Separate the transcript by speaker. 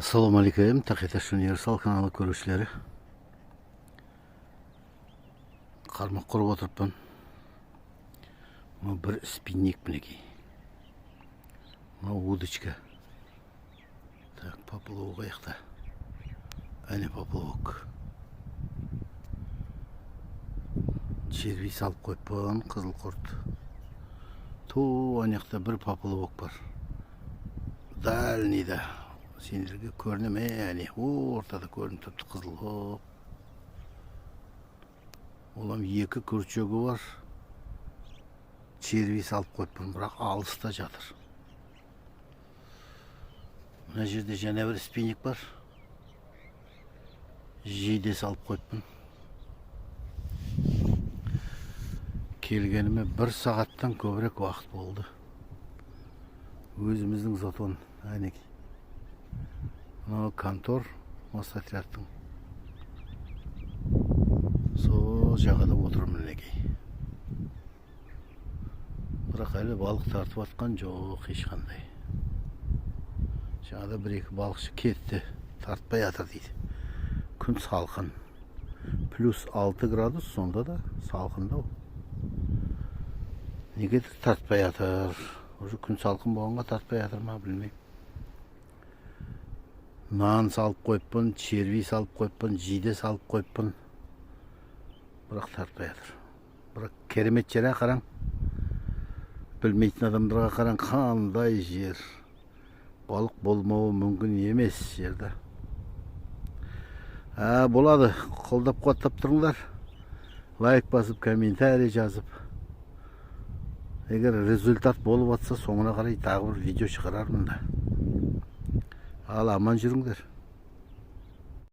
Speaker 1: Assalamu alaikum, Taqetaş Universal kanalı көрушілері. Қармақ құрып отырыппын. Мына бір спинник мінекей. Мына удочка. Так, поплавок аяқта. Әне поплавок. Черви салып қойыппын, қызыл құрт. Ту аяқта бір поплавок бар. Дальныйда. Сендерге көріне ме, әне ортада көрініп тұпты қызыл. Олам екі күрчегі бар. Черви салып қойыппын, бірақ алыста жатыр. Мына жерде және бір спинник бар. Жейде салып қойыппын. Келгеніме 1 сағаттан көбірек уақыт болды. Өзіміздің затон, әнекей. Мынау контор, Моссотрядтың. Сол жағада отырмын мінекей. Бірақ әлі балық тартып атқан жоқ ешқандай. Жаңада 1-2 балықшы кетті, тартпай атыр дейді. Күн салқын. Плюс 6 градус, сонда да салқындау. Неге тартпай атыр? Уже күн салқын болғанға тартпай атыр ма, білмеймін. Нан салып қойыппын, черви салып қойыппын, жиде салып қойыппын. Бірақ тартпай атыр. Бірақ керемет жер қараң. Білмейтін адамдарға қараң, қандай жер. Балық болмауы мүмкін емес жерді. Болады, қолдап қуаттап тұрыңдар. Лайк басып, комментарий жазып. Егер результат болып атса, соңына қарай тағы бір видео шығарармын да. Ал аман жүріңдер.